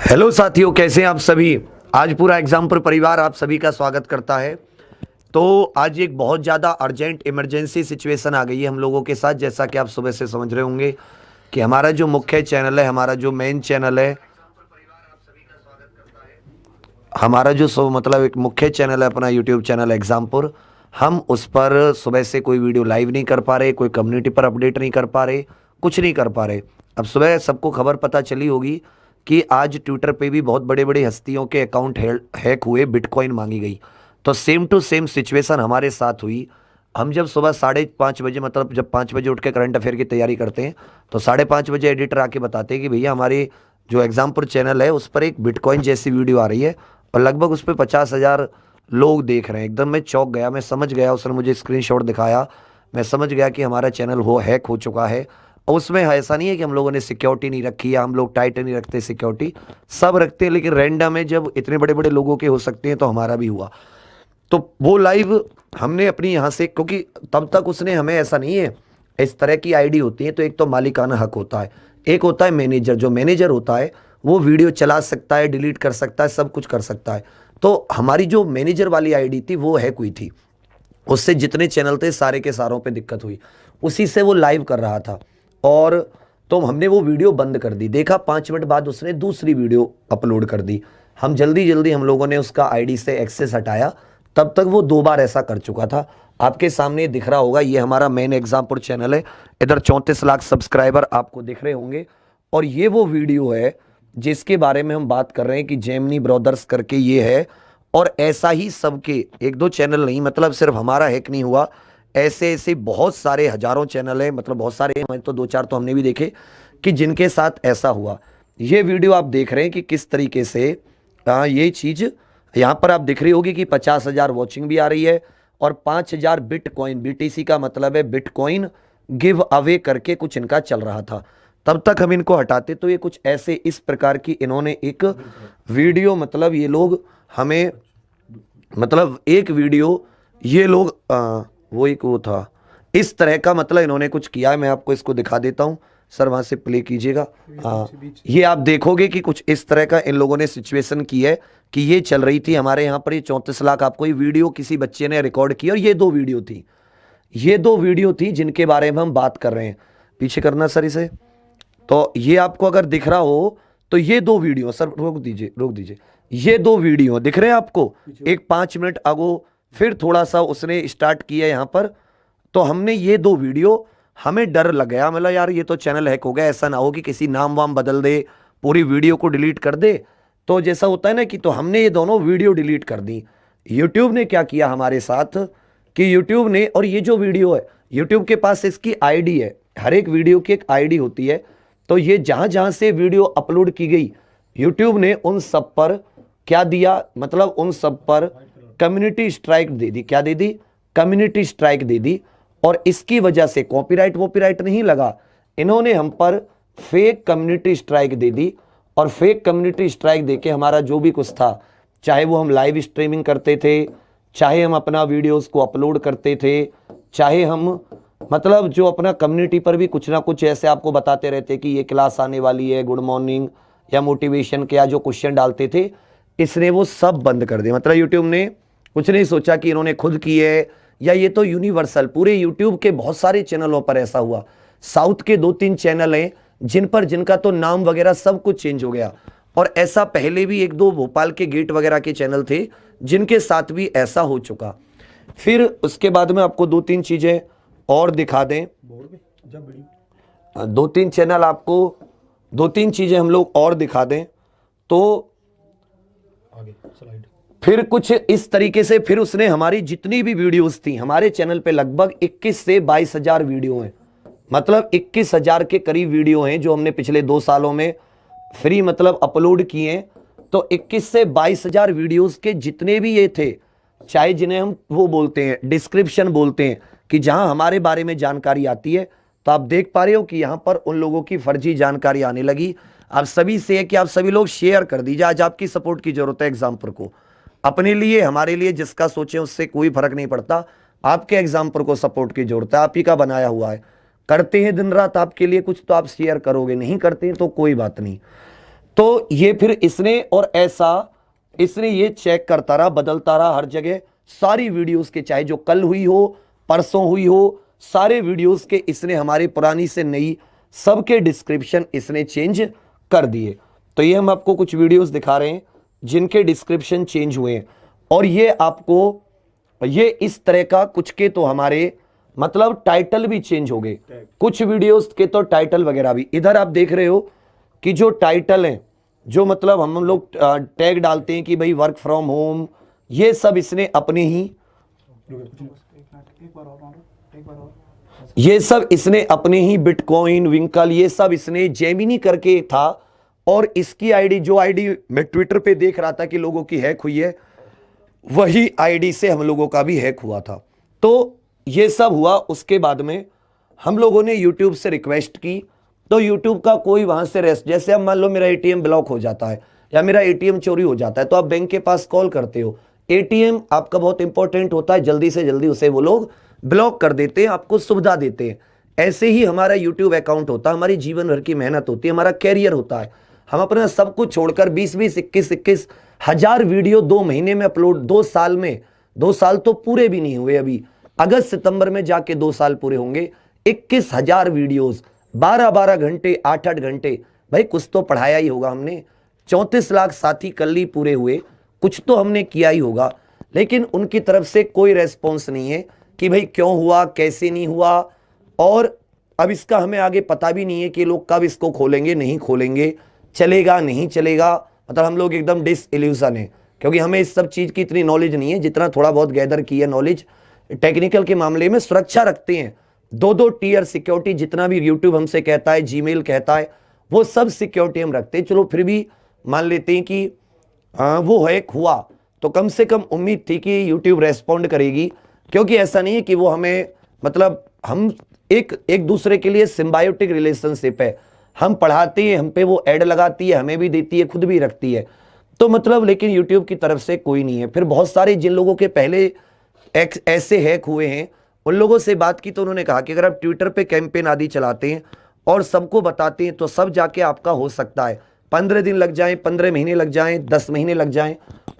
Hello साथियों, कैसे हैं आप सभी। आज पूरा एग्जाम्पल परिवार आप सभी का स्वागत करता है। तो आज एक बहुत ज़्यादा अर्जेंट इमरजेंसी सिचुएशन आ गई है हम लोगों के साथ। जैसा कि आप सुबह से समझ रहे होंगे कि हमारा जो मुख्य चैनल है, हमारा जो मेन चैनल है, हमारा जो मतलब एक मुख्य चैनल है अपना यूट्यूब चैनल एग्जामपुर, हम उस पर सुबह से कोई वीडियो लाइव नहीं कर पा रहे, कोई कम्युनिटी पर अपडेट नहीं कर पा रहे, कुछ नहीं कर पा रहे। अब सुबह सबको खबर पता चली होगी कि आज ट्विटर पे भी बहुत बड़े बड़े हस्तियों के अकाउंट हैक हुए, बिटकॉइन मांगी गई। तो सेम टू सेम सिचुएशन हमारे साथ हुई। हम जब सुबह 5:30 बजे, मतलब जब 5 बजे उठ के करंट अफेयर की तैयारी करते हैं, तो 5:30 बजे एडिटर आके बताते हैं कि भैया हमारे जो एग्जाम्पुर चैनल है उस पर एक बिटकॉइन जैसी वीडियो आ रही है और लगभग उस पर 50,000 लोग देख रहे हैं। एकदम मैं चौंक गया, मैं समझ गया। उसने मुझे स्क्रीनशॉट दिखाया, मैं समझ गया कि हमारा चैनल हैक हो चुका है। और उसमें ऐसा नहीं है कि हम लोगों ने सिक्योरिटी नहीं रखी या हम लोग टाइट नहीं रखते, सिक्योरिटी सब रखते हैं, लेकिन रैंडम है। जब इतने बड़े बड़े लोगों के हो सकते हैं तो हमारा भी हुआ। तो वो लाइव हमने अपनी यहाँ से, क्योंकि तब तक उसने हमें, ऐसा नहीं है, इस तरह की आईडी होती है तो एक तो मालिकाना हक होता है, एक होता है मैनेजर। जो मैनेजर होता है वो वीडियो चला सकता है, डिलीट कर सकता है, सब कुछ कर सकता है। तो हमारी जो मैनेजर वाली आईडी थी वो हैक हुई थी। उससे जितने चैनल थे सारे के सारों पे दिक्कत हुई। उसी से वो लाइव कर रहा था और तो हमने वो वीडियो बंद कर दी। देखा 5 मिनट बाद उसने दूसरी वीडियो अपलोड कर दी। हम जल्दी हम लोगों ने उसका आईडी से एक्सेस हटाया। तब तक वो 2 बार ऐसा कर चुका था। आपके सामने दिख रहा होगा, ये हमारा मेन एग्जाम्पुर चैनल है। इधर 34 लाख सब्सक्राइबर आपको दिख रहे होंगे। और ये वो वीडियो है जिसके बारे में हम बात कर रहे हैं कि जेमिनी ब्रदर्स करके ये है। और ऐसा ही सबके, 1-2 चैनल नहीं, मतलब सिर्फ हमारा हैक नहीं हुआ, ऐसे ऐसे बहुत सारे हजारों चैनल है, मतलब बहुत सारे, तो 2-4 तो हमने भी देखे कि जिनके साथ ऐसा हुआ। ये वीडियो आप देख रहे हैं कि किस तरीके से ये चीज़ यहाँ पर आप दिख रही होगी कि 50,000 वॉचिंग भी आ रही है और 5,000 बिटकॉइन, बीटीसी का मतलब है बिटकॉइन गिव अवे करके कुछ इनका चल रहा था। तब तक हम इनको हटाते तो ये कुछ ऐसे इस प्रकार की इन्होंने एक वीडियो, मतलब ये लोग हमें, मतलब एक वीडियो ये लोग वो एक वो था इस तरह का, मतलब इन्होंने कुछ किया है। मैं आपको इसको दिखा देता हूँ सर, वहाँ से प्ले कीजिएगा। ये आप देखोगे कि कुछ इस तरह का इन लोगों ने सिचुएशन की है कि ये चल रही थी हमारे यहाँ पर। ये 34 लाख आपको ये वीडियो किसी बच्चे ने रिकॉर्ड की और ये 2 वीडियो थी, ये 2 वीडियो थी जिनके बारे में हम बात कर रहे हैं। पीछे करना सर इसे। तो ये आपको अगर दिख रहा हो तो ये 2 वीडियो, सर रोक दीजिए, ये 2 वीडियो दिख रहे हैं आपको। एक 5 मिनट अगो फिर थोड़ा सा उसने स्टार्ट किया यहाँ पर। तो हमने ये 2 वीडियो, हमें डर लग गया, मतलब यार ये तो चैनल हैक हो गया, ऐसा ना हो कि किसी नाम वाम बदल दे, पूरी वीडियो को डिलीट कर दे। तो जैसा होता है ना कि, तो हमने ये दोनों वीडियो डिलीट कर दी। यूट्यूब ने क्या किया हमारे साथ कि यूट्यूब ने, और ये जो वीडियो है यूट्यूब के पास इसकी आईडी है, हर एक वीडियो की एक आईडी होती है। तो ये जहां जहां से वीडियो अपलोड की गई यूट्यूब ने उन सब पर क्या दिया, मतलब उन सब पर कम्युनिटी स्ट्राइक दे दी। क्या दे दी? कम्युनिटी स्ट्राइक दे दी। और इसकी वजह से कॉपीराइट नहीं लगा, इन्होंने हम पर फेक कम्युनिटी स्ट्राइक दे दी। और फेक कम्युनिटी स्ट्राइक देके हमारा जो भी कुछ था, चाहे वो हम लाइव स्ट्रीमिंग करते थे, चाहे हम अपना वीडियोस को अपलोड करते थे, चाहे हम मतलब जो अपना कम्युनिटी पर भी कुछ ना कुछ ऐसे आपको बताते रहते कि ये क्लास आने वाली है, गुड मॉर्निंग या मोटिवेशन के, या जो क्वेश्चन डालते थे, इसने वो सब बंद कर दिया। मतलब यूट्यूब ने कुछ नहीं सोचा कि इन्होंने खुद की है, या ये तो यूनिवर्सल पूरे यूट्यूब के बहुत सारे चैनलों पर ऐसा हुआ। साउथ के 2-3 चैनल हैं जिनका तो नाम वगैरह सब कुछ चेंज हो गया। और ऐसा पहले भी 1-2 भोपाल के गेट वगैरह के चैनल थे जिनके साथ भी ऐसा हो चुका। फिर उसके बाद में आपको 2-3 चीजें और दिखा दें, 2-3 चैनल आपको, 2-3 चीजें हम लोग और दिखा दें तो आगे स्लाइड। फिर कुछ इस तरीके से फिर उसने हमारी जितनी भी वीडियोस थी, हमारे चैनल पे लगभग 21 से 22,000 वीडियो हैं, मतलब 21,000 के करीब वीडियो हैं जो हमने पिछले 2 सालों में फ्री मतलब अपलोड किए। तो 21 से 22,000 वीडियोस के जितने भी ये थे, चाहे जिन्हें हम वो बोलते हैं डिस्क्रिप्शन बोलते हैं, कि जहां हमारे बारे में जानकारी आती है, तो आप देख पा रहे हो कि यहां पर उन लोगों की फर्जी जानकारी आने लगी। आप सभी से है कि आप सभी लोग शेयर कर दीजिए। आज आपकी सपोर्ट की जरूरत है एग्जाम्पल को, अपने लिए, हमारे लिए, जिसका सोचें उससे कोई फर्क नहीं पड़ता। आपके एग्जाम्पल को सपोर्ट की जरूरत है, आप ही का बनाया हुआ है। करते हैं दिन रात आपके लिए कुछ तो आप शेयर करोगे, नहीं करते हैं तो कोई बात नहीं। तो ये फिर इसने, और ऐसा इसने ये चेक करता रहा, बदलता रहा हर जगह सारी वीडियोस के, चाहे जो कल हुई हो परसों हुई हो, सारे वीडियोस के इसने हमारे पुरानी से नई सबके डिस्क्रिप्शन इसने चेंज कर दिए। तो ये हम आपको कुछ वीडियोस दिखा रहे हैं जिनके डिस्क्रिप्शन चेंज हुए हैं, और ये आपको ये इस तरह का कुछ के तो हमारे मतलब टाइटल भी चेंज हो गए, कुछ वीडियोस के तो टाइटल वगैरह भी। इधर आप देख रहे हो कि जो टाइटल हैं, जो मतलब हम लोग टैग डालते हैं कि भाई वर्क फ्रॉम होम, ये सब इसने अपने ही, ये सब इसने अपने ही बिटकॉइन, विंकल, ये सब इसने जेमिनी करके था, और इसकी आईडी, जो आईडी मैं ट्विटर पे देख रहा था कि लोगों की हैक हुई है, वही आईडी से हम लोगों का भी हैक हुआ था। तो ये सब हुआ। उसके बाद में हम लोगों ने यूट्यूब से रिक्वेस्ट की, तो यूट्यूब का कोई वहां से रेस्ट, जैसे अब मान लो मेरा एटीएम ब्लॉक हो जाता है या मेरा एटीएम चोरी हो जाता है, तो आप बैंक के पास कॉल करते हो, एटीएम आपका बहुत इंपॉर्टेंट होता है, जल्दी से जल्दी उसे वो लोग ब्लॉक कर देते हैं, आपको सुविधा देते हैं। ऐसे ही हमारा यूट्यूब अकाउंट होता है, हमारी जीवन भर की मेहनत होती है, हमारा कैरियर होता है। हम अपना सब कुछ छोड़कर 20-20, 21-21 हजार वीडियो 2 महीने में अपलोड, 2 साल में, 2 साल तो पूरे भी नहीं हुए अभी, अगस्त सितंबर में जाके 2 साल पूरे होंगे, 21,000 वीडियोस, 12-12 घंटे, 8-8 घंटे, भाई कुछ तो पढ़ाया ही होगा हमने। 34 लाख साथी कल ही पूरे हुए, कुछ तो हमने किया ही होगा। लेकिन उनकी तरफ से कोई रेस्पॉन्स नहीं है कि भाई क्यों हुआ, कैसे नहीं हुआ, और अब इसका हमें आगे पता भी नहीं है कि लोग कब इसको खोलेंगे, नहीं खोलेंगे, चलेगा नहीं चलेगा। मतलब हम लोग एकदम डिसइल्यूजन है, क्योंकि हमें इस सब चीज़ की इतनी नॉलेज नहीं है, जितना थोड़ा बहुत गैदर की है नॉलेज टेक्निकल के मामले में। सुरक्षा रखते हैं, 2-2 टीयर सिक्योरिटी, जितना भी यूट्यूब हमसे कहता है, जीमेल कहता है, वो सब सिक्योरिटी हम रखते हैं। चलो फिर भी मान लेते हैं कि वो हैक हुआ, तो कम से कम उम्मीद थी कि यूट्यूब रेस्पॉन्ड करेगी, क्योंकि ऐसा नहीं है कि वो हमें, मतलब हम एक दूसरे के लिए सिम्बायोटिक रिलेशनशिप है, हम पढ़ाते हैं, हम पे वो ऐड लगाती है, हमें भी देती है, खुद भी रखती है, तो मतलब लेकिन यूट्यूब की तरफ से कोई नहीं है। फिर बहुत सारे जिन लोगों के पहले ऐसे हैक हुए हैं, उन लोगों से बात की तो उन्होंने कहा कि अगर आप ट्विटर पे कैंपेन आदि चलाते हैं और सबको बताते हैं, तो सब जाके आपका हो सकता है, 15 दिन लग जाएं, 15 महीने लग जाएं, 10 महीने लग जाएं,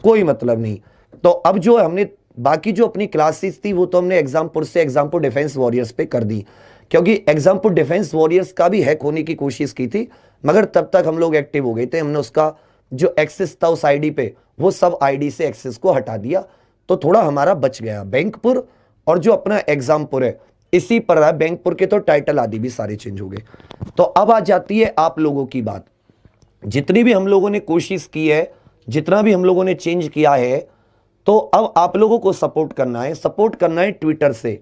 कोई मतलब नहीं। तो अब जो हमने बाकी जो अपनी क्लासेस थी, वो तो हमने एग्जामपुर से एग्जामपुर डिफेंस वॉरियर्स पे कर दी, क्योंकि एग्जामपुर डिफेंस वॉरियर्स का भी हैक होने की कोशिश की थी, मगर तब तक हम लोग एक्टिव हो गए थे, हमने उसका जो एक्सेस था उस आईडी पे, वो सब आईडी से एक्सेस को हटा दिया, तो थोड़ा हमारा बच गया। बैंकपुर और जो अपना एग्जामपुर है, इसी पर रहा। बैंकपुर के तो टाइटल आदि भी सारे चेंज हो गए। तो अब आ जाती है आप लोगों की बात। जितनी भी हम लोगों ने कोशिश की है, जितना भी हम लोगों ने चेंज किया है, तो अब आप लोगों को सपोर्ट करना है, सपोर्ट करना है ट्विटर से।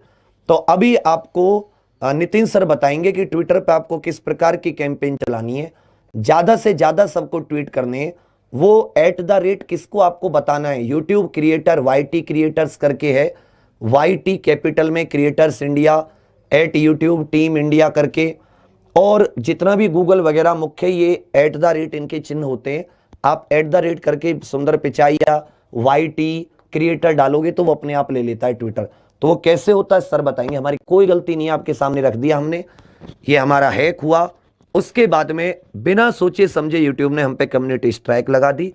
तो अभी आपको नितिन सर बताएंगे कि ट्विटर पे आपको किस प्रकार की कैंपेन चलानी है, ज्यादा से ज्यादा सबको ट्वीट करने हैं, वो @ किसको आपको बताना है, यूट्यूब क्रिएटर YT क्रिएटर्स करके है, YT कैपिटल में creators India, @YouTube team India करके, और जितना भी गूगल वगैरह मुख्य ये @ इनके चिन्ह होते हैं, आप @ करके सुंदर पिचाई या YT क्रिएटर डालोगे तो वो अपने आप ले लेता है ट्विटर। तो वो कैसे होता है सर बताएंगे, हमारी कोई गलती नहीं है, आपके सामने रख दिया हमने, ये हमारा हैक हुआ। उसके बाद में बिना सोचे समझे यूट्यूब ने हम पे कम्युनिटी स्ट्राइक लगा दी,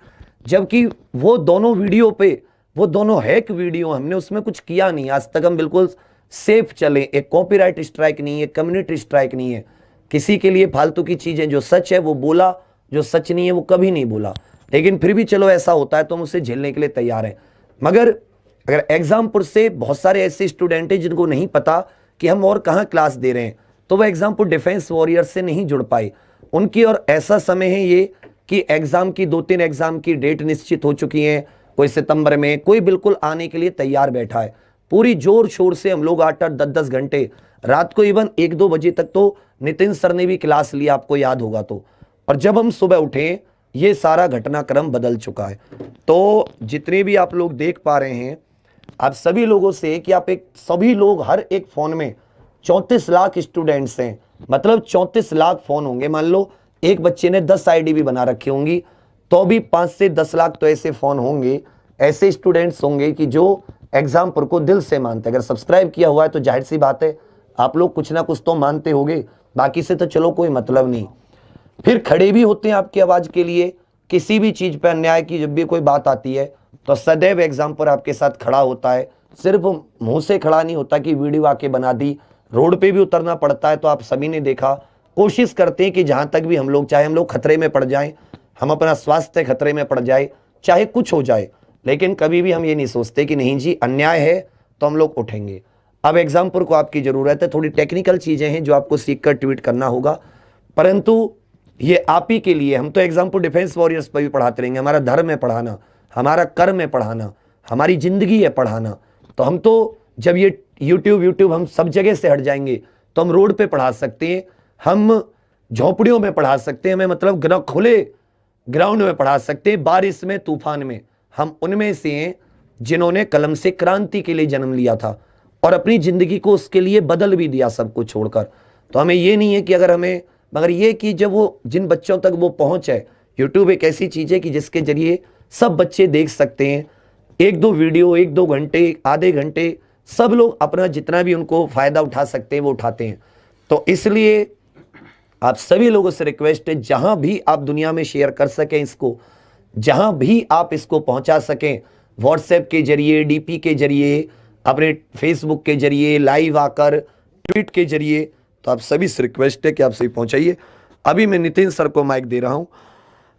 जबकि वो दोनों वीडियो पे, वो दोनों हैक वीडियो, हमने उसमें कुछ किया नहीं, आज तक हम बिल्कुल सेफ चले, एक कॉपीराइट स्ट्राइक नहीं है, कम्युनिटी स्ट्राइक नहीं है, किसी के लिए फालतू की चीजें, जो सच है वो बोला, जो सच नहीं है वो कभी नहीं बोला। लेकिन फिर भी चलो ऐसा होता है तो हम उसे झेलने के लिए तैयार हैं। मगर अगर एग्जामपुर से बहुत सारे ऐसे स्टूडेंट हैं जिनको नहीं पता कि हम और कहाँ क्लास दे रहे हैं, तो वह एग्जामपुर डिफेंस वॉरियर से नहीं जुड़ पाए उनकी। और ऐसा समय है ये कि एग्जाम की 2-3 एग्जाम की डेट निश्चित हो चुकी है, कोई सितंबर में, कोई बिल्कुल आने के लिए तैयार बैठा है। पूरी जोर शोर से हम लोग 8-8, 10-10 घंटे रात को, इवन 1-2 बजे तक तो नितिन सर ने भी क्लास लिया, आपको याद होगा। तो और जब हम सुबह उठे, ये सारा घटनाक्रम बदल चुका है। तो जितने भी आप लोग देख पा रहे हैं, आप सभी लोगों से कि आप सभी लोग, हर एक फोन में 34 लाख स्टूडेंट्स हैं, मतलब 34 लाख फोन होंगे। मान लो एक बच्चे ने 10 आईडी भी बना रखी होंगी, तो भी 5 से 10 लाख तो ऐसे फोन होंगे, ऐसे स्टूडेंट्स होंगे कि जो एग्जामपुर को दिल से मानते हैं। अगर सब्सक्राइब किया हुआ है तो जाहिर सी बात है आप लोग कुछ ना कुछ तो मानते होगे, बाकी से तो चलो कोई मतलब नहीं। फिर खड़े भी होते हैं आपकी आवाज के लिए, किसी भी चीज पे अन्याय की जब भी कोई बात आती है तो सदैव एग्जाम्पल आपके साथ खड़ा होता है। सिर्फ मुंह से खड़ा नहीं होता कि वीडियो आके बना दी, रोड पे भी उतरना पड़ता है। तो आप सभी ने देखा, कोशिश करते हैं कि जहां तक भी हम लोग, चाहे हम लोग खतरे में पड़ जाएं, हम अपना स्वास्थ्य खतरे में पड़ जाए, चाहे कुछ हो जाए, लेकिन कभी भी हम ये नहीं सोचते कि नहीं जी अन्याय है तो हम लोग उठेंगे। अब एग्जाम्पल को आपकी जरूरत है, थोड़ी टेक्निकल चीजें हैं जो आपको सीखकर ट्वीट करना होगा, परंतु ये आप ही के लिए। हम तो एग्जाम्पल डिफेंस वॉरियर्स पर भी पढ़ाते रहेंगे, हमारा धर्म है पढ़ाना, हमारा कर्म है पढ़ाना, हमारी जिंदगी है पढ़ाना। तो हम तो जब ये यूट्यूब हम सब जगह से हट जाएंगे तो हम रोड पे पढ़ा सकते हैं, हम झोपड़ियों में पढ़ा सकते हैं, हमें मतलब खुले ग्राउंड में पढ़ा सकते हैं, बारिश में, तूफान में। हम उनमें से हैं जिन्होंने कलम से क्रांति के लिए जन्म लिया था और अपनी जिंदगी को उसके लिए बदल भी दिया सब कुछ छोड़कर। तो हमें ये नहीं है कि अगर हमें, मगर ये कि जब वो जिन बच्चों तक वो पहुंच है, यूट्यूब एक ऐसी चीज है कि जिसके जरिए सब बच्चे देख सकते हैं, एक दो वीडियो, एक दो घंटे, आधे घंटे, सब लोग अपना जितना भी उनको फायदा उठा सकते हैं वो उठाते हैं। तो इसलिए आप सभी लोगों से रिक्वेस्ट है, जहां भी आप दुनिया में शेयर कर सकें इसको, जहां भी आप इसको पहुंचा सकें, व्हाट्सएप के जरिए, डीपी के जरिए, अपने फेसबुक के जरिए, लाइव आकर, ट्वीट के जरिए, तो आप सभी से रिक्वेस्ट है कि आप सही पहुंचाइए। अभी मैं नितिन सर को माइक दे रहा हूं।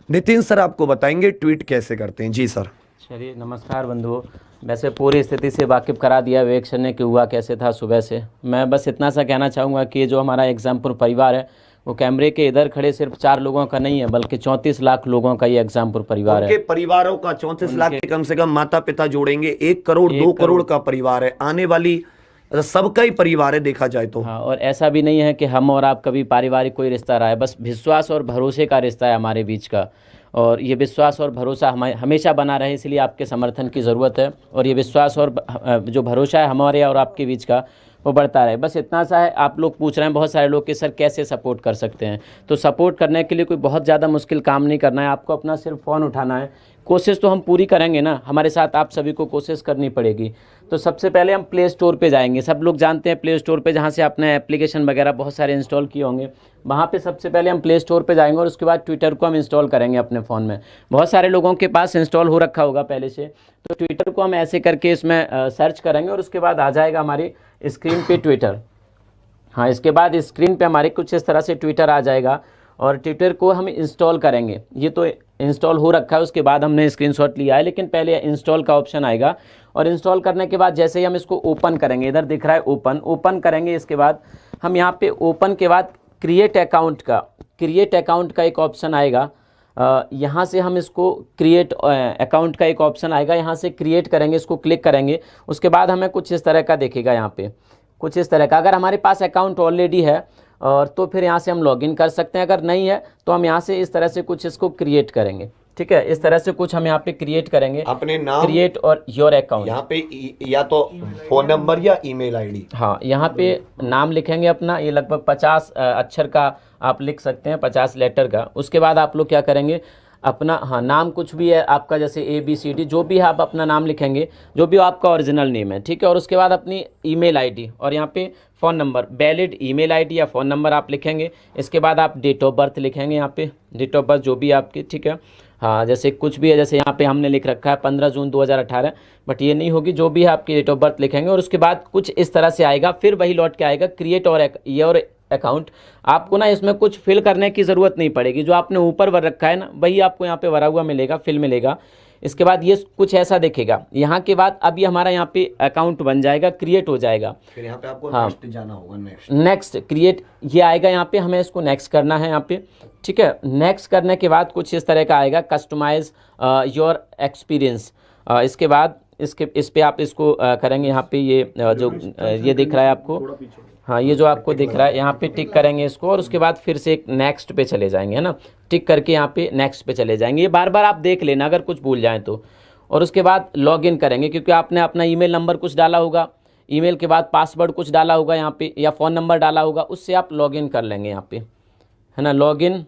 नितिन सर आपको बताएंगे ट्वीट कैसे करते हैं। जी सर। चलिए, नमस्कार बंधुओं। वैसे पूरी स्थिति से वाकिफ़ करा दिया विवेक सर ने कि हुआ कैसे था सुबह से। मैं बस इतना सा कहना चाहूँगा कि जो हमारा एग्जाम्पुर परिवार है वो कैमरे के इधर खड़े सिर्फ 4 लोगों का नहीं है, बल्कि 34 लाख लोगों का ये एग्जाम्पुर परिवार है। उनके परिवारों का 34 लाख के कम से कम माता पिता जोड़ेंगे, 1 करोड़ 2 करोड़ का परिवार है, आने वाली सबका ही परिवार है देखा जाए तो। हाँ, और ऐसा भी नहीं है कि हम और आप कभी पारिवारिक कोई रिश्ता रहा है, बस विश्वास और भरोसे का रिश्ता है हमारे बीच का। और ये विश्वास और भरोसा हमेशा बना रहे, इसलिए आपके समर्थन की ज़रूरत है। और ये विश्वास और जो भरोसा है हमारे और आपके बीच का, वो बढ़ता रहे। बस इतना सा है। आप लोग पूछ रहे हैं बहुत सारे लोग कि सर कैसे सपोर्ट कर सकते हैं, तो सपोर्ट करने के लिए कोई बहुत ज़्यादा मुश्किल काम नहीं करना है। आपको अपना सिर्फ फ़ोन उठाना है। कोशिश तो हम पूरी करेंगे ना, हमारे साथ आप सभी को कोशिश करनी पड़ेगी। तो सबसे पहले हम प्ले स्टोर पे जाएंगे। सब लोग जानते हैं प्ले स्टोर पे, जहाँ से आपने एप्लीकेशन वगैरह बहुत सारे इंस्टॉल किए होंगे, वहाँ पे सबसे पहले हम प्ले स्टोर पे जाएंगे और उसके बाद ट्विटर को हम इंस्टॉल करेंगे अपने फ़ोन में। बहुत सारे लोगों के पास इंस्टॉल हो रखा होगा पहले से। तो ट्विटर को हम ऐसे करके इसमें सर्च करेंगे और उसके बाद आ जाएगा हमारी स्क्रीन पे ट्विटर। हाँ, इसके बाद स्क्रीन पे हमारे कुछ इस तरह से ट्विटर आ जाएगा और ट्विटर को हम इंस्टॉल करेंगे। ये तो इंस्टॉल हो रखा है, उसके बाद हमने स्क्रीनशॉट लिया है, लेकिन पहले इंस्टॉल का ऑप्शन आएगा। और इंस्टॉल करने के बाद जैसे ही हम इसको ओपन करेंगे, इधर दिख रहा है ओपन करेंगे। इसके बाद हम यहाँ पे ओपन के बाद क्रिएट अकाउंट का एक ऑप्शन आएगा। यहाँ से हम इसको क्रिएट अकाउंट का एक ऑप्शन आएगा, यहाँ से क्रिएट करेंगे, इसको क्लिक करेंगे। उसके बाद हमें कुछ इस तरह का दिखेगा, यहाँ पे कुछ इस तरह का। अगर हमारे पास अकाउंट ऑलरेडी है और तो फिर यहाँ से हम लॉगिन कर सकते हैं, अगर नहीं है तो हम यहाँ से इस तरह से कुछ इसको क्रिएट करेंगे। ठीक है, इस तरह से कुछ हम यहाँ पे क्रिएट करेंगे, अपने नाम, क्रिएट और योर अकाउंट। यहाँ पे या तो फोन नंबर या ईमेल आईडी। हाँ, यहाँ पे नाम लिखेंगे अपना, ये लगभग 50 अक्षर का आप लिख सकते हैं, 50 लेटर का। उसके बाद आप लोग क्या करेंगे, अपना हाँ नाम कुछ भी है आपका, जैसे ABCD जो भी है आप अपना नाम लिखेंगे, जो भी आपका ओरिजिनल नेम है। ठीक है, और उसके बाद अपनी ईमेल आईडी और यहाँ पे phone number, valid email ID या फ़ोन नंबर आप लिखेंगे। इसके बाद आप डेट ऑफ बर्थ लिखेंगे, यहाँ पे डेट ऑफ बर्थ जो भी आपकी। ठीक है, हाँ, जैसे कुछ भी है, जैसे यहाँ पे हमने लिख रखा है 15 जून 2018, बट ये नहीं होगी, जो भी है आपकी डेट ऑफ बर्थ लिखेंगे। और उसके बाद कुछ इस तरह से आएगा, फिर वही लौट के आएगा क्रिएट और योर अकाउंट। आपको ना इसमें कुछ फिल करने की ज़रूरत नहीं पड़ेगी, जो आपने ऊपर भर रखा है ना वही आपको यहाँ पे भरा हुआ मिलेगा, फिल मिलेगा। इसके बाद ये कुछ ऐसा दिखेगा। यहाँ के बाद अब ये हमारा यहाँ पे अकाउंट बन जाएगा, क्रिएट हो जाएगा। फिर यहाँ पे आपको हाँ, नेक्स्ट जाना होगा, नेक्स्ट क्रिएट ये आएगा, यहाँ पे हमें इसको नेक्स्ट करना है यहाँ पे। ठीक है, नेक्स्ट करने के बाद कुछ इस तरह का आएगा, कस्टमाइज योर एक्सपीरियंस। इसके बाद इस पे आप इसको करेंगे, यहाँ पे ये जो ये दिख रहा है आपको, हाँ ये जो आपको दिख रहा है, यहाँ पे टिक करेंगे इसको और उसके बाद फिर से एक नेक्स्ट पे चले जाएंगे, है ना। टिक करके यहाँ पे नेक्स्ट पे चले जाएंगे। ये बार बार आप देख लेना अगर कुछ भूल जाएं तो। और उसके बाद लॉगिन करेंगे, क्योंकि आपने अपना ईमेल नंबर कुछ डाला होगा, ईमेल के बाद पासवर्ड कुछ डाला होगा यहाँ पे, या फ़ोन नंबर डाला होगा, उससे आप लॉगिन कर लेंगे यहाँ पे, है ना। लॉगिन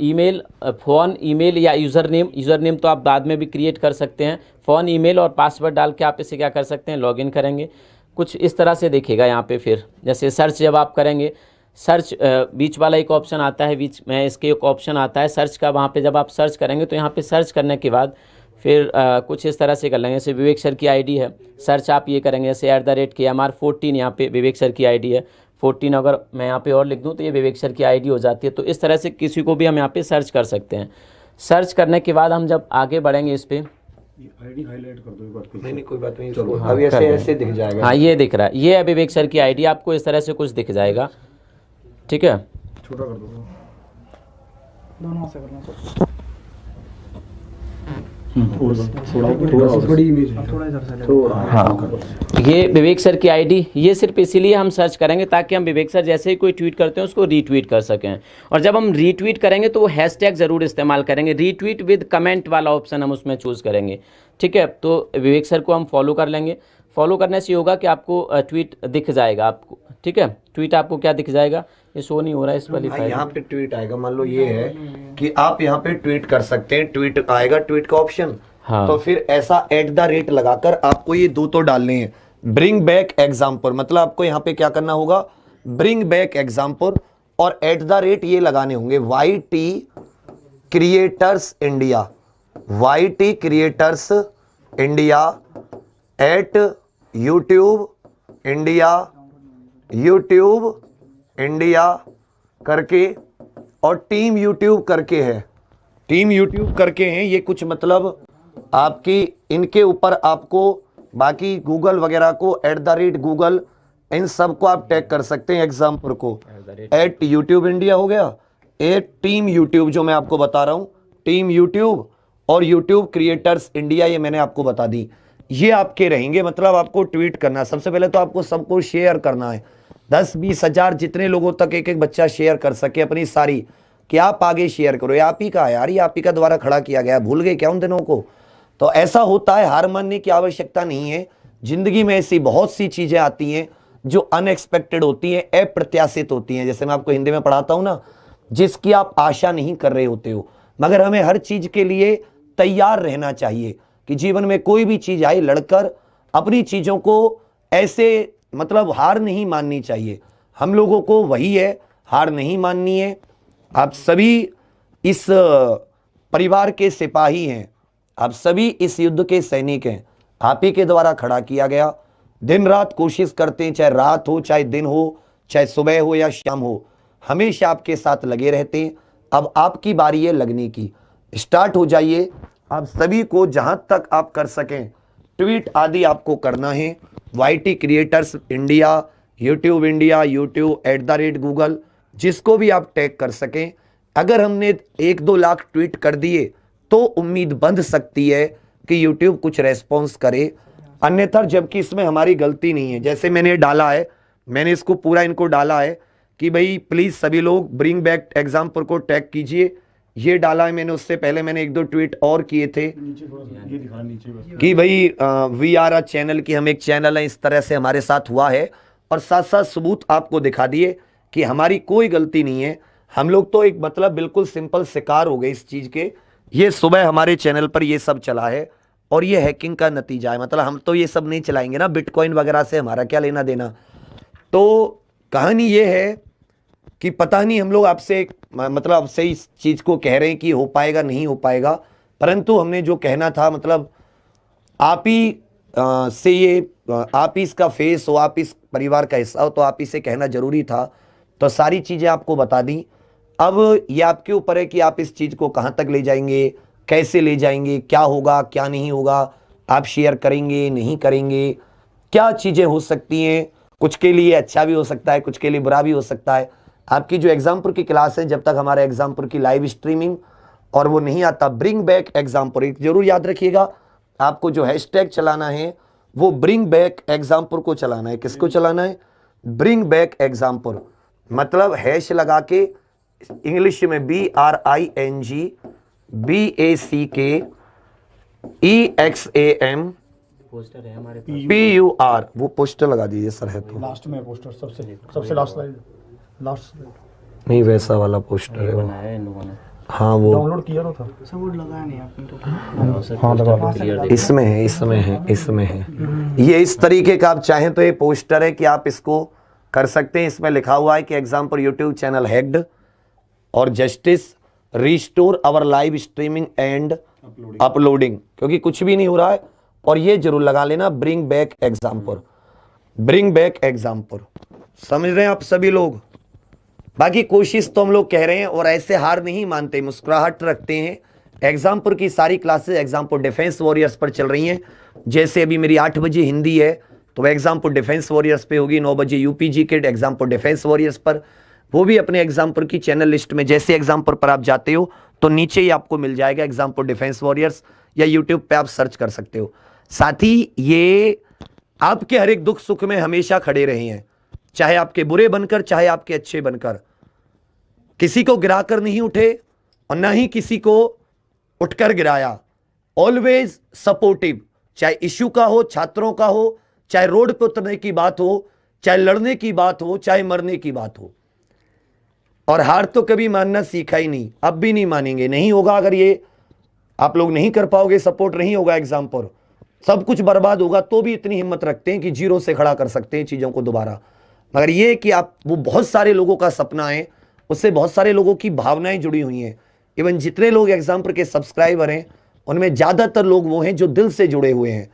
ईमेल, फ़ोन, ईमेल या यूज़र नेम तो आप बाद में भी क्रिएट कर सकते हैं। फ़ोन, ईमेल और पासवर्ड डाल के आप इसे क्या कर सकते हैं, लॉगिन करेंगे। कुछ इस तरह से दिखेगा यहाँ पे। फिर जैसे सर्च जब आप करेंगे, सर्च बीच वाला एक ऑप्शन आता है, बीच में इसके एक ऑप्शन आता है सर्च का। वहाँ पे जब आप सर्च करेंगे तो यहाँ पे सर्च करने के बाद फिर कुछ इस तरह से कर लेंगे। जैसे विवेक सर की आईडी है, सर्च आप ये करेंगे जैसे @KMR14, यहाँ पे विवेक सर की आईडी है 14। अगर मैं यहाँ पे और लिख दूँ तो ये विवेक सर की आईडी हो जाती है। तो इस तरह से किसी को भी हम यहाँ पे सर्च कर सकते हैं। सर्च करने के बाद हम जब आगे बढ़ेंगे इस पर, आईडी हाईलाइट कर दो एक बार। नहीं कोई बात नहीं, अब ऐसे ऐसे दिख जाएगा। हाँ ये दिख रहा है, ये है विवेक सर की आईडी। आपको इस तरह से कुछ दिख जाएगा, ठीक है। छोटा कर दो दोनों से करना थोड़ा बड़ी इमेज है, थोड़ा इधर से थोड़ा। हाँ, ये विवेक सर की आईडी, ये सिर्फ इसीलिए हम सर्च करेंगे ताकि हम विवेक सर जैसे ही कोई ट्वीट करते हैं उसको रीट्वीट कर सकें। और जब हम रीट्वीट करेंगे तो वो हैशटैग ज़रूर इस्तेमाल करेंगे, रीट्वीट विद कमेंट वाला ऑप्शन हम उसमें चूज़ करेंगे, ठीक है। तो विवेक सर को हम फॉलो कर लेंगे। फॉलो करने से होगा कि आपको ट्वीट दिख जाएगा आपको, ठीक है। ट्वीट आपको क्या दिख जाएगा, ये शो नहीं हो रहा है इस वाली फाइल। यहाँ पे ट्वीट आएगा, मान लो ये है कि आप यहाँ पे ट्वीट कर सकते हैं, ट्वीट आएगा, ट्वीट का ऑप्शन। हाँ। तो फिर ऐसा @ लगाकर आपको ये दो तो डालने हैं, ब्रिंग बैक एग्जाम्पल। मतलब आपको यहाँ पे क्या करना होगा, ब्रिंग बैक एग्जाम्पल, और @ ये लगाने होंगे YT creators India, YT creators India @YouTube India करके, और टीम यूट्यूब करके है, टीम यूट्यूब करके हैं ये कुछ। मतलब आपकी इनके ऊपर आपको बाकी गूगल वगैरह को @Google इन सब को आप टैग कर सकते हैं। एग्जाम्पल को @YouTube इंडिया हो गया, टीम यूट्यूब जो मैं आपको बता रहा हूँ, टीम यूट्यूब और यूट्यूब क्रिएटर्स इंडिया, ये मैंने आपको बता दी। ये आपके रहेंगे। मतलब आपको ट्वीट करना है, सबसे पहले तो आपको सबको शेयर करना है, 10-20 हज़ार जितने लोगों तक एक बच्चा शेयर कर सके अपनी सारी, कि आप आगे शेयर करो। ये आप ही का है यार, ये आप ही का द्वारा खड़ा किया गया, भूल गए क्या उन दिनों को। तो ऐसा होता है, हार मानने की आवश्यकता नहीं है। जिंदगी में ऐसी बहुत सी चीजें आती हैं जो अनएक्सपेक्टेड होती हैं, अप्रत्याशित होती हैं। जैसे मैं आपको हिंदी में पढ़ाता हूं ना, जिसकी आप आशा नहीं कर रहे होते हो। मगर हमें हर चीज के लिए तैयार रहना चाहिए कि जीवन में कोई भी चीज आए, लड़कर अपनी चीजों को ऐसे मतलब हार नहीं माननी चाहिए। हम लोगों को वही है, हार नहीं माननी है। आप सभी इस परिवार के सिपाही हैं, आप सभी इस युद्ध के सैनिक हैं। आप ही के द्वारा खड़ा किया गया। दिन रात कोशिश करते हैं, चाहे रात हो, चाहे दिन हो, चाहे सुबह हो या शाम हो, हमेशा आपके साथ लगे रहते हैं। अब आपकी बारी है लगने की, स्टार्ट हो जाइए। आप सभी को जहां तक आप कर सकें ट्वीट आदि आपको करना है। YT creators India, YouTube India, YouTube @Google, जिसको भी आप टैग कर सकें। अगर हमने 1-2 लाख ट्वीट कर दिए तो उम्मीद बंध सकती है कि यूट्यूब कुछ रेस्पॉन्स करे, अन्यथा जबकि इसमें हमारी गलती नहीं है। जैसे मैंने डाला है, मैंने इसको पूरा इनको डाला है कि भाई प्लीज़ सभी लोग ब्रिंग बैक एग्जाम्पल को टैग कीजिए। ये डाला है मैंने, उससे पहले मैंने 1-2 ट्वीट और किए थे ये दिखा नीचे बस। कि भाई वी आर अ चैनल, की हम एक चैनल है, इस तरह से हमारे साथ हुआ है। और साथ साथ सबूत आपको दिखा दिए कि हमारी कोई गलती नहीं है। हम लोग तो एक मतलब बिल्कुल सिंपल शिकार हो गए इस चीज़ के। ये सुबह हमारे चैनल पर ये सब चला है और ये हैकिंग का नतीजा है। मतलब हम तो ये सब नहीं चलाएंगे ना, बिटकॉइन वगैरह से हमारा क्या लेना देना। तो कहानी ये है कि पता नहीं हम लोग आपसे मतलब आपसे इस चीज़ को कह रहे हैं कि हो पाएगा नहीं हो पाएगा, परंतु हमने जो कहना था मतलब आप ही से ये आप ही इसका फेस हो, आप इस परिवार का हिस्सा हो, तो आप ही से कहना जरूरी था। तो सारी चीज़ें आपको बता दी। अब ये आपके ऊपर है कि आप इस चीज़ को कहाँ तक ले जाएंगे, कैसे ले जाएंगे, क्या होगा क्या नहीं होगा, आप शेयर करेंगे नहीं करेंगे, क्या चीज़ें हो सकती हैं। कुछ के लिए अच्छा भी हो सकता है, कुछ के लिए बुरा भी हो सकता है। आपकी जो एग्जाम्पल की क्लास है, जब तक हमारे एग्जाम्पल की लाइव स्ट्रीमिंग और वो नहीं आता ब्रिंग बैक एग्जाम्पल, एक जरूर याद रखिएगा, आपको जो हैशटैग चलाना है वो ब्रिंग बैक एग्जाम्पल को चलाना है। किसको चलाना है? Bring back example. मतलब हैश लगा के इंग्लिश में BRINGBACKEXAM पोस्टर है हमारे PUR, वो पोस्टर लगा दीजिए सर। है तो लास्ट में पोस्टर सबसे लास्ट स्लाइड, लास्ट स्लाइड नहीं, वैसा वाला पोस्टर है वो। बनाया है इन लोगों ने। हाँ वो डाउनलोड किया तो था। सबूत लगाया नहीं आपने तो। हाँ लगा दो। इसमें है, इसमें है, इसमें है। ये इस तरीके का आप चाहें तो ये पोस्टर है कि आप इसको कर सकते हैं। इसमें लिखा हुआ है कि एग्जाम्पल यूट्यूब चैनल हैक्ड और justice restore our live streaming and uploading, क्योंकि कुछ भी नहीं हो रहा है। और ये जरूर लगा लेना bring back example, bring back example. समझ रहे हैं आप सभी लोग? बाकी कोशिश तो हम लोग कह रहे हैं और ऐसे हार नहीं मानते, मुस्कुराहट रखते हैं। एग्जाम्पल की सारी क्लासेस एग्जाम्पल डिफेंस वॉरियर्स पर चल रही हैं। जैसे अभी मेरी 8 बजे हिंदी है तो एग्जाम्पल डिफेंस वॉरियर्स पे होगी, 9 बजे UPG kit example defence warriors पर। वो भी अपने एग्जाम्पल की चैनल लिस्ट में जैसे एग्जाम्पल पर आप जाते हो तो नीचे ही आपको मिल जाएगा एग्जाम्पल डिफेंस वॉरियर्स, या यूट्यूब पे आप सर्च कर सकते हो। साथ ही ये आपके हर एक दुख सुख में हमेशा खड़े रहे हैं, चाहे आपके बुरे बनकर चाहे आपके अच्छे बनकर। किसी को गिराकर नहीं उठे और ना ही किसी को उठकर गिराया। ऑलवेज सपोर्टिव, चाहे इश्यू का हो, छात्रों का हो, चाहे रोड पर उतरने की बात हो, चाहे लड़ने की बात हो, चाहे मरने की बात हो। और हार तो कभी मानना सीखा ही नहीं, अब भी नहीं मानेंगे। नहीं होगा अगर ये आप लोग नहीं कर पाओगे, सपोर्ट नहीं होगा एग्जाम पर, सब कुछ बर्बाद होगा, तो भी इतनी हिम्मत रखते हैं कि जीरो से खड़ा कर सकते हैं चीज़ों को दोबारा। मगर ये कि आप वो बहुत सारे लोगों का सपना है, उससे बहुत सारे लोगों की भावनाएं जुड़ी हुई हैं। इवन जितने लोग एग्जाम्पल के सब्सक्राइबर हैं उनमें ज़्यादातर लोग वो हैं जो दिल से जुड़े हुए हैं,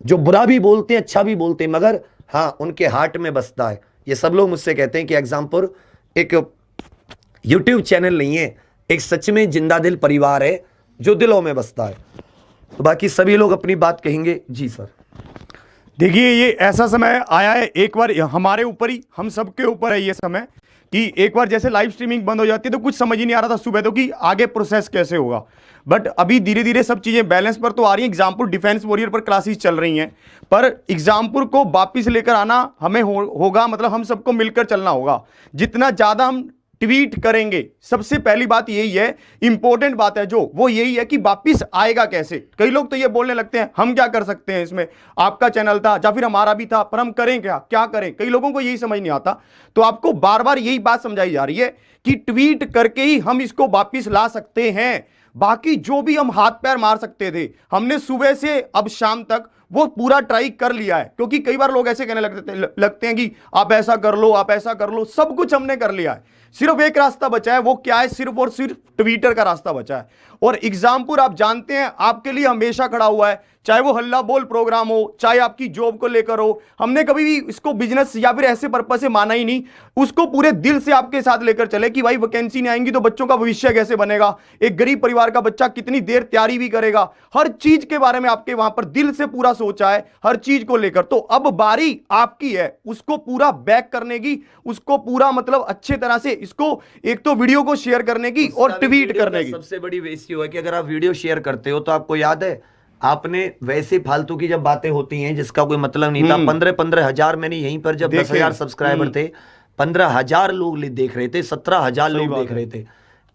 जो बुरा भी बोलते हैं अच्छा भी बोलते हैं, मगर हाँ उनके हार्ट में बसता है। ये सब लोग मुझसे कहते हैं कि एग्जाम्पल एक यूट्यूब चैनल नहीं है, एक सच में जिंदा दिल परिवार है जो दिलों में बसता है। तो बाकी सभी लोग अपनी बात कहेंगे। जी सर। देखिए ये ऐसा समय आया है, एक बार हमारे ऊपर ही, हम सबके ऊपर है ये समय, कि एक बार जैसे लाइव स्ट्रीमिंग बंद हो जाती है तो कुछ समझ ही नहीं आ रहा था सुबह तो कि आगे प्रोसेस कैसे होगा। बट अभी धीरे धीरे सब चीज़ें बैलेंस पर तो आ रही हैं। एग्जाम्पल डिफेंस वॉरियर पर क्लासेस चल रही हैं, पर एग्जाम्पल को वापिस लेकर आना हमें होगा, मतलब हम सबको मिलकर चलना होगा। जितना ज़्यादा हम ट्वीट करेंगे, सबसे पहली बात यही है, इंपॉर्टेंट बात है जो वो यही है कि वापिस आएगा कैसे। कई लोग तो ये बोलने लगते हैं हम क्या कर सकते हैं इसमें, आपका चैनल था या फिर हमारा भी था, पर हम करें क्या करें। कई लोगों को यही समझ नहीं आता। तो आपको बार बार यही बात समझाई जा रही है कि ट्वीट करके ही हम इसको वापिस ला सकते हैं। बाकी जो भी हम हाथ पैर मार सकते थे, हमने सुबह से अब शाम तक वो पूरा ट्राई कर लिया है। क्योंकि कई बार लोग ऐसे कहने लगते हैं कि आप ऐसा कर लो, आप ऐसा कर लो। सब कुछ हमने कर लिया है, सिर्फ एक रास्ता बचा है, वो क्या है, सिर्फ और सिर्फ ट्विटर का रास्ता बचा है। और एग्जाम्पल आप जानते हैं आपके लिए हमेशा खड़ा हुआ है, चाहे वो हल्ला बोल प्रोग्राम हो, चाहे आपकी जॉब को लेकर हो। हमने कभी भी इसको बिजनेस या फिर ऐसे पर्पस से माना ही नहीं, उसको पूरे दिल से आपके साथ लेकर चले कि भाई वैकेंसी नहीं आएंगी तो बच्चों का भविष्य कैसे बनेगा, एक गरीब परिवार का बच्चा कितनी देर तैयारी भी करेगा। हर चीज के बारे में आपके वहां पर दिल से पूरा सोचा है, हर चीज को लेकर। तो अब बारी आपकी है उसको पूरा बैक करने की, उसको पूरा मतलब अच्छे तरह से इसको एक तो वीडियो को शेयर करने की और ट्वीट करने की। सबसे बड़ी रेशियो है कि अगर आप वीडियो शेयर करते हो तो आपको याद है आपने वैसे फालतू की जब बातें होती हैं जिसका कोई मतलब नहीं था, 15-15 हजार, मैंने यहीं पर जब 10,000 सब्सक्राइबर थे 15,000 लोग देख रहे थे, 17,000 लोग देख रहे थे।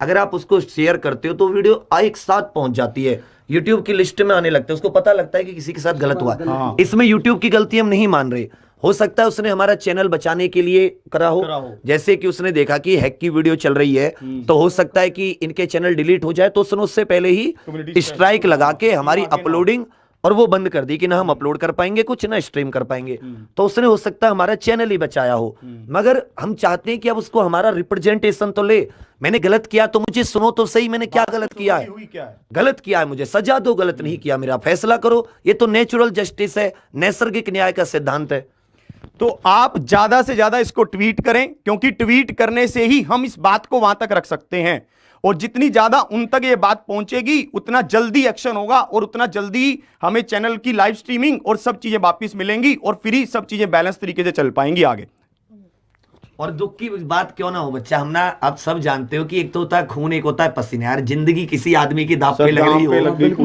अगर आप उसको शेयर करते हो तो वीडियो एक साथ पहुंच जाती है, यूट्यूब की लिस्ट में आने लगता है, उसको पता लगता है कि किसी के साथ गलत हुआ। इसमें यूट्यूब की गलती हम नहीं मान रहे। हो सकता है उसने हमारा चैनल बचाने के लिए करा हो, जैसे कि उसने देखा कि हैक की वीडियो चल रही है तो हो सकता है कि इनके चैनल डिलीट हो जाए, तो उसने उससे पहले ही स्ट्राइक लगा के हमारी अपलोडिंग और वो बंद कर दी कि ना हम अपलोड कर पाएंगे कुछ, ना स्ट्रीम कर पाएंगे। तो उसने हो सकता है हमारा चैनल ही बचाया हो। मगर हम चाहते हैं कि अब उसको हमारा रिप्रेजेंटेशन तो ले। मैंने गलत किया तो मुझे सुनो तो सही, मैंने क्या गलत किया है, गलत किया है मुझे सजा दो, गलत नहीं किया, मेरा फैसला करो। ये तो नेचुरल जस्टिस है, नैसर्गिक न्याय का सिद्धांत है। तो आप ज्यादा से ज्यादा इसको ट्वीट करें, क्योंकि ट्वीट करने से ही हम इस बात को वहां तक रख सकते हैं। और जितनी ज्यादा उन तक ये बात पहुंचेगी उतना जल्दी एक्शन होगा और उतना जल्दी हमें चैनल की लाइव स्ट्रीमिंग और सब चीजें वापस मिलेंगी और फिर ही सब चीजें बैलेंस तरीके से चल पाएंगी आगे। और दुख की बात क्यों ना हो बच्चा, हम ना आप सब जानते हो कि एक तो होता है खून, एक होता है पसीना। यार जिंदगी किसी आदमी की दांव पे लग रही हो,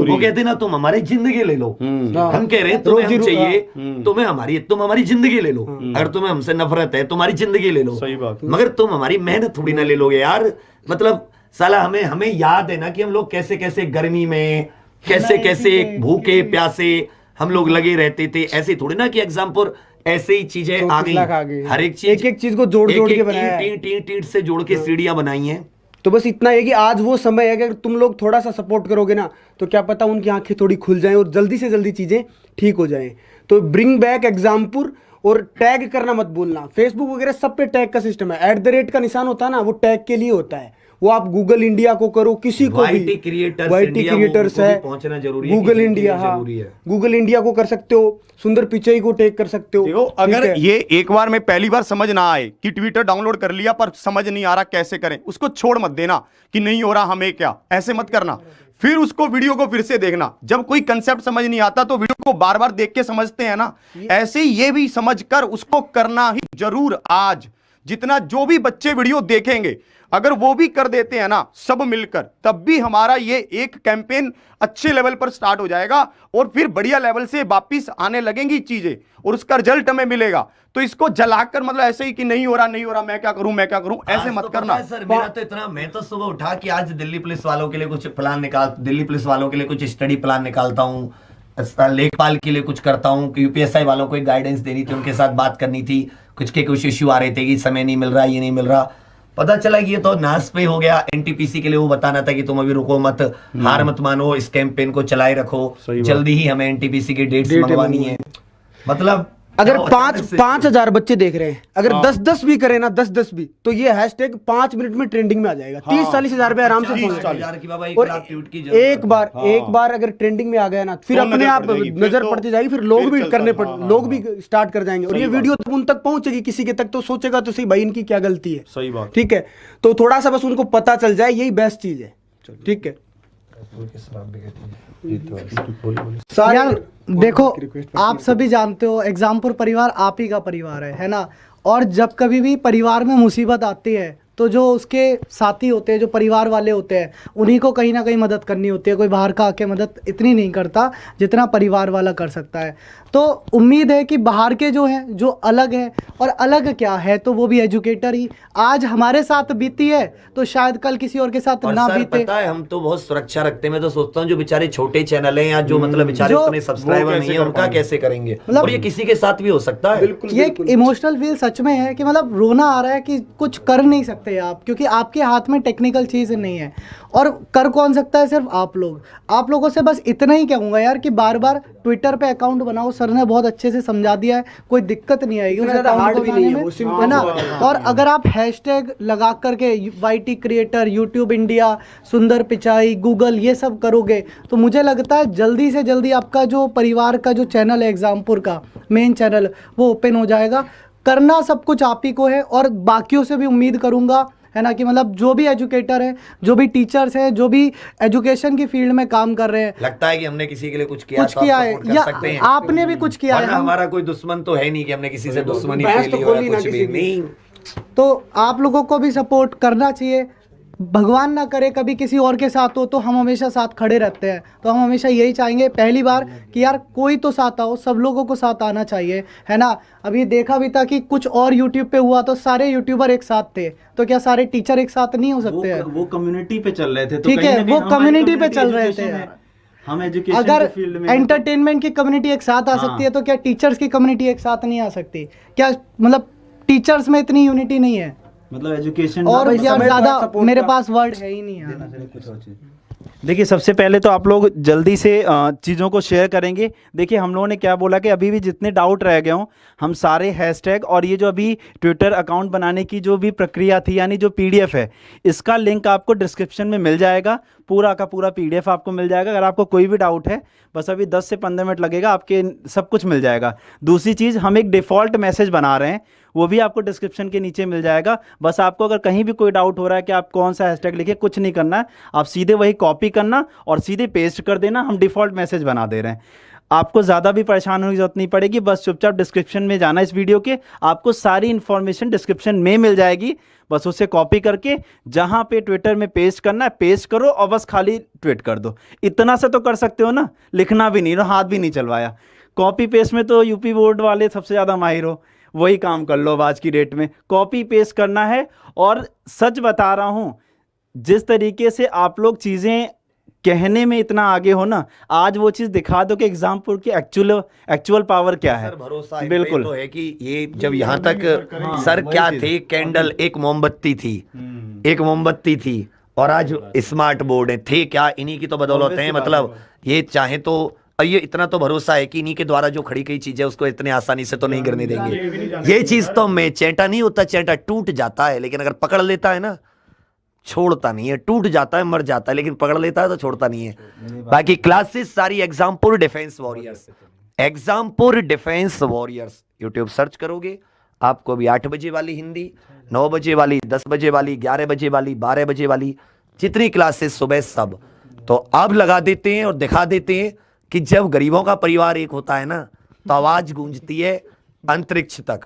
वो कहते ना तुम हमारी जिंदगी ले लो, हम कह रहे हैं तुम्हें हम चाहिए, तुम हमारी जिंदगी ले लो। अगर तुम्हें हमसे नफरत है तुम्हारी जिंदगी ले लो, सही बात, मगर तुम हमारी मेहनत थोड़ी ना ले लोगे यार। मतलब साला हमें याद है ना कि हम लोग कैसे कैसे गर्मी में कैसे कैसे भूखे प्यासे हम लोग लगे रहते थे। ऐसे थोड़ी ना कि एग्जाम्पल ऐसे ही चीजें आ गई, हर एक चीज एक चीज को जोड़ के बनाया है, टीट से जोड़ के सीढ़ियां बनाई हैं। तो बस इतना है कि आज वो समय है कि अगर तुम लोग थोड़ा सा सपोर्ट करोगे ना तो क्या पता उनकी आंखें थोड़ी खुल जाएं और जल्दी से जल्दी चीज़ें ठीक हो जाएं। तो ब्रिंग बैक एग्जाम्पुर, और टैग करना मत भूलना। फेसबुक वगैरह सब पे टैग का सिस्टम है, @ का निशान होता है ना, वो टैग के लिए होता है। वो आप गूगल इंडिया को करो, किसी को भी, YT क्रिएटर्स है, पहुंचना जरूरी है, गूगल इंडिया, हाँ गूगल इंडिया को कर सकते हो, सुंदर पिचाई को टैग कर सकते हो। देखो अगर ये एक बार में पहली बार समझ ना आए कि ट्विटर डाउनलोड कर लिया पर समझ नहीं आ रहा कैसे करें, उसको छोड़ मत देना कि नहीं हो रहा हमें क्या, ऐसे मत करना। फिर उसको वीडियो को फिर से देखना। जब कोई कंसेप्ट समझ नहीं आता तो वीडियो को बार बार देख के समझते हैं ना, ऐसे ही ये भी समझकर उसको करना ही जरूर। आज जितना जो भी बच्चे वीडियो देखेंगे अगर वो भी कर देते हैं ना सब मिलकर, तब भी हमारा ये एक कैंपेन अच्छे लेवल पर स्टार्ट हो जाएगा और फिर बढ़िया लेवल से वापिस आने लगेंगी चीजें और उसका रिजल्ट हमें मिलेगा। तो इसको जलाकर मतलब ऐसे ही कि नहीं हो रहा मैं क्या करूं ऐसे मत करना। सर मेरा तो इतना, मैं तो सुबह उठा कि आज दिल्ली पुलिस वालों के लिए कुछ प्लान दिल्ली पुलिस वालों के लिए कुछ स्टडी प्लान निकालता हूँ, लेखपाल के लिए कुछ करता हूँ, यूपीएसआई वालों को एक गाइडेंस देनी थी, उनके साथ बात करनी थी, कुछ इश्यू आ रहे थे कि समय नहीं मिल रहा, ये नहीं मिल रहा। पता चला कि ये तो नाश पे हो गया। एनटीपीसी के लिए वो बताना था कि तुम अभी रुको मत, हार मत मानो, इस कैंपेन को चलाए रखो, जल्दी ही हमें एनटीपीसी की डेट्स मंगवानी है। मतलब अगर 5,000 बच्चे देख रहे हैं, अगर 10-10 भी करें ना, 10-10 भी, तो ये हैशटैग 5 मिनट में ट्रेंडिंग में आ जाएगा। 30-40 हजार रुपए आराम से पहुंच जाएगा। और एक बार अगर ट्रेंडिंग में आ गया ना, फिर अपने आप नजर पड़ती जाएगी, फिर लोग भी लोग भी स्टार्ट कर जाएंगे और ये वीडियो उन तक पहुंचेगी किसी के तक, तो सोचेगा तो सही भाई इनकी क्या गलती है। सही बात, ठीक है। तो थोड़ा सा बस उनको पता चल जाए, यही बेस्ट चीज है। ठीक है यार देखो, आप सभी जानते हो एग्जामपुर परिवार आप ही का परिवार है ना। और जब कभी भी परिवार में मुसीबत आती है तो जो उसके साथी होते हैं, जो परिवार वाले होते हैं, उन्हीं को कहीं ना कहीं मदद करनी होती है। कोई बाहर का आके मदद इतनी नहीं करता जितना परिवार वाला कर सकता है। तो उम्मीद है कि बाहर के जो हैं, जो अलग है, और अलग क्या है तो वो भी एजुकेटर ही आज हमारे साथ बीती है तो शायद कल किसी और के साथ और ना सर, बीते। पता है हम तो बहुत सुरक्षा रखते हैं। मैं तो सोचता हूँ जो बेचारे छोटे चैनल हैं या जो मतलब बेचारे उतने सब्सक्राइबर नहीं है, उनका कैसे करेंगे। और ये किसी के साथ भी हो सकता है। ये एक इमोशनल फील सच में है कि मतलब रोना आ रहा है कि कुछ कर नहीं सकते आप, क्योंकि आपके हाथ में टेक्निकल चीज़ नहीं है। और कर कौन सकता है? सिर्फ आप लोग। आप लोगों से बस इतना ही कहूँगा यार कि बार बार ट्विटर पे अकाउंट बनाओ। सर ने बहुत अच्छे से समझा दिया है, कोई दिक्कत नहीं आएगी उस अकाउंट बनाने में, है ना। और अगर आप हैशटैग लगा करके YT क्रिएटर, यूट्यूब इंडिया, सुंदर पिचाई, गूगल, ये सब करोगे तो मुझे लगता है जल्दी से जल्दी आपका जो परिवार का जो चैनल है एग्जामपुर का मेन चैनल, वो ओपन हो जाएगा। करना सब कुछ आप ही को है और बाकियों से भी उम्मीद करूंगा, है ना, कि मतलब जो भी एजुकेटर है, जो भी टीचर्स हैं, जो भी एजुकेशन की फील्ड में काम कर रहे हैं, लगता है कि हमने किसी के लिए कुछ किया है या आपने भी कुछ किया है। हमारा कोई दुश्मन तो है नहीं कि हमने किसी से दुश्मनी फैली हो या कुछ भी नहीं। तो आप लोगों को भी सपोर्ट करना चाहिए। भगवान ना करे कभी किसी और के साथ हो तो हम हमेशा साथ खड़े रहते हैं, तो हम हमेशा यही चाहेंगे पहली बार कि यार कोई तो साथ आओ, सब लोगों को साथ आना चाहिए, है ना। अभी देखा भी था कि कुछ और यूट्यूब पे हुआ तो सारे यूट्यूबर एक साथ थे, तो क्या सारे टीचर एक साथ नहीं हो सकते हैं? वो कम्युनिटी पे चल रहे थे, ठीक है, वो कम्युनिटी पे चल रहे थे। हम एजुकेशन अगर फील्ड में एंटरटेनमेंट की कम्युनिटी एक साथ आ सकती है तो क्या टीचर्स की कम्युनिटी एक साथ नहीं आ सकती? क्या मतलब टीचर्स में इतनी यूनिटी नहीं है? मतलब एजुकेशन और यार ज़्यादा मेरे पास वर्ड है ही नहीं यार। देखिए, सबसे पहले तो आप लोग जल्दी से चीज़ों को शेयर करेंगे। देखिए, हम लोगों ने क्या बोला कि अभी भी जितने डाउट रह गए हों, हम सारे हैशटैग और ये जो अभी ट्विटर अकाउंट बनाने की जो भी प्रक्रिया थी, यानी जो PDF है, इसका लिंक आपको डिस्क्रिप्शन में मिल जाएगा। पूरा का पूरा PDF आपको मिल जाएगा। अगर आपको कोई भी डाउट है, बस अभी 10 से 15 मिनट लगेगा, आपके सब कुछ मिल जाएगा। दूसरी चीज़, हम एक डिफ़ॉल्ट मैसेज बना रहे हैं, वो भी आपको डिस्क्रिप्शन के नीचे मिल जाएगा। बस आपको अगर कहीं भी कोई डाउट हो रहा है कि आप कौन सा हैशटैग लिखे, कुछ नहीं करना है, आप सीधे वही कॉपी करना और सीधे पेस्ट कर देना। हम डिफ़ॉल्ट मैसेज बना दे रहे हैं। आपको ज़्यादा भी परेशान होने की जरूरत नहीं पड़ेगी। बस चुपचाप डिस्क्रिप्शन में जाना इस वीडियो के, आपको सारी इन्फॉर्मेशन डिस्क्रिप्शन में मिल जाएगी। बस उसे कॉपी करके जहाँ पे ट्विटर में पेस्ट करना है, पेस्ट करो और बस खाली ट्वीट कर दो। इतना से तो कर सकते हो ना, लिखना भी नहीं, हाथ भी नहीं चलवाया। कॉपी पेस्ट में तो यूपी बोर्ड वाले सबसे ज़्यादा माहिर हो, वही काम कर लो। आज की डेट में कॉपी पेस्ट करना है। और सच बता रहा हूँ, जिस तरीके से आप लोग चीज़ें कहने में इतना आगे हो ना, आज वो चीज़ दिखा दो कि एग्जाम्पल की एक्चुअल पावर क्या है। भरोसा बिल्कुल तो है कि ये जब यहाँ तक सर क्या थे, कैंडल एक मोमबत्ती थी, एक मोमबत्ती थी, और आज स्मार्ट बोर्ड है, थे क्या इन्हीं की तो बदौलत है। मतलब ये चाहे तो, और ये इतना तो भरोसा है कि इन्हीं के द्वारा जो खड़ी गई चीज है उसको इतने आसानी से तो नहीं गिरने देंगे। ये चीज तो मैं चेंटा नहीं होता, चेंटा टूट जाता है लेकिन अगर पकड़ लेता है ना छोड़ता नहीं है, टूट जाता है मर जाता है लेकिन पकड़ लेता है तो छोड़ता नहीं है। बाकी क्लासेस सारी Exampur defence warriors, Exampur defence warriors YouTube search करोगे आपको अभी 8 बजे वाली हिंदी, 9 बजे वाली, 10 बजे वाली, 11 बजे वाली, 12 बजे वाली, जितनी क्लासेस सुबह सब तो अब लगा देते हैं और दिखा देते हैं कि जब गरीबों का परिवार एक होता है ना तो आवाज गूंजती है अंतरिक्ष तक।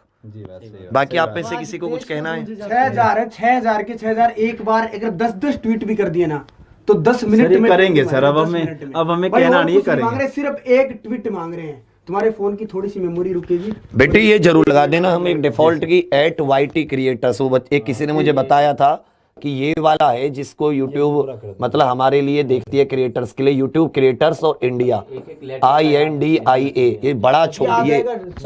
बाकी आप में से किसी को कुछ कहना है? 6000 है, 6000 के 6000 एक बार अगर 10-10 ट्वीट भी कर दिए ना तो 10 मिनट में करेंगे सर। अब हमें कहना नहीं करेंगे, मांग रहे सिर्फ एक ट्वीट मांग रहे हैं, तुम्हारे फोन की थोड़ी सी मेमोरी रुकेगी बेटे, ये जरूर लगा देना। हम एक डिफॉल्ट की @YT क्रिएटर्स, वो एक किसी ने मुझे बताया था कि ये वाला है जिसको यूट्यूब मतलब हमारे लिए देखती है क्रिएटर्स के लिए, यूट्यूब क्रिएटर्स और इंडिया INDIA, ये बड़ा छोटा,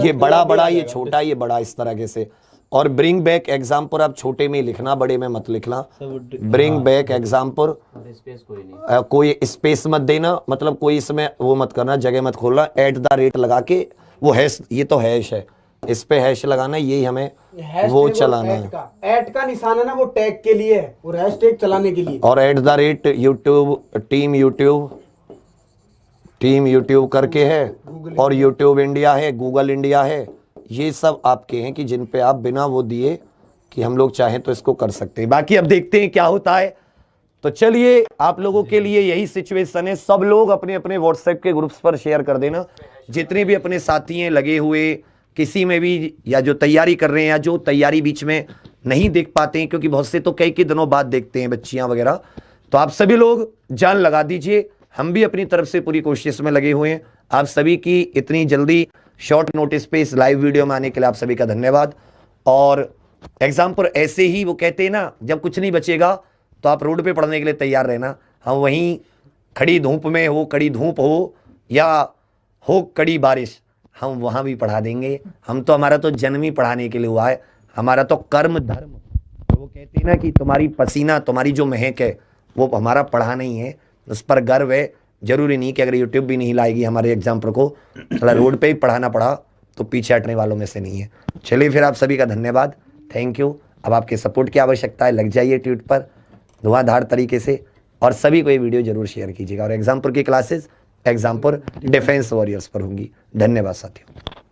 ये बड़ा ये छोटा, ये बड़ा, इस तरह से। और ब्रिंग बैक एग्जाम्पल आप छोटे में लिखना, बड़े में मत लिखना। ब्रिंग बैक एग्जाम्पल, कोई स्पेस मत देना, मतलब कोई इसमें वो मत करना, जगह मत खोलना, @ लगा के वो हैश, ये तो हैश है, इस पे हैश लगाना, यही हमें वो चलाना है। ऐड का निशान है ना, वो टैग के लिए है और हैशटैग चलाने के लिए। और @YouTube टीम यूट्यूब करके है, और यूट्यूब इंडिया है, गूगल इंडिया है, ये सब आपके हैं कि जिन पे आप बिना वो दिए कि हम लोग चाहें तो इसको कर सकते हैं। बाकी अब देखते हैं क्या होता है। तो चलिए, आप लोगों के लिए यही सिचुएशन है, सब लोग अपने अपने व्हाट्सएप के ग्रुप्स पर शेयर कर देना, जितने भी अपने साथी हैं लगे हुए किसी में भी, या जो तैयारी कर रहे हैं या जो तैयारी बीच में नहीं देख पाते हैं, क्योंकि बहुत से तो कई दिनों बाद देखते हैं बच्चियां वगैरह, तो आप सभी लोग जान लगा दीजिए। हम भी अपनी तरफ से पूरी कोशिश में लगे हुए हैं। आप सभी की इतनी जल्दी शॉर्ट नोटिस पे इस लाइव वीडियो में आने के लिए आप सभी का धन्यवाद। और एग्जाम्पल ऐसे ही वो कहते हैं ना, जब कुछ नहीं बचेगा तो आप रोड पे पढ़ने के लिए तैयार रहना। हम वहीं खड़ी धूप में हो, कड़ी धूप हो या हो कड़ी बारिश, हम वहाँ भी पढ़ा देंगे। हम तो, हमारा तो जन्म ही पढ़ाने के लिए हुआ है, हमारा तो कर्म धर्म, तो वो कहते हैं ना कि तुम्हारी पसीना, तुम्हारी जो महक है वो हमारा पढ़ाना ही है, उस पर गर्व है। जरूरी नहीं कि अगर यूट्यूब भी नहीं लाएगी हमारे एग्जाम्पल को, चला रोड पे ही पढ़ाना पड़ा तो पीछे हटने वालों में से नहीं है। चलिए फिर, आप सभी का धन्यवाद, थैंक यू। अब आपके सपोर्ट की आवश्यकता है, लग जाइए ट्वीट पर धुआंधार तरीके से, और सभी को ये वीडियो जरूर शेयर कीजिएगा। और एग्जाम्पल की क्लासेस एग्जाम्पल डिफेंस वॉरियर्स पर होंगी। धन्यवाद साथियों।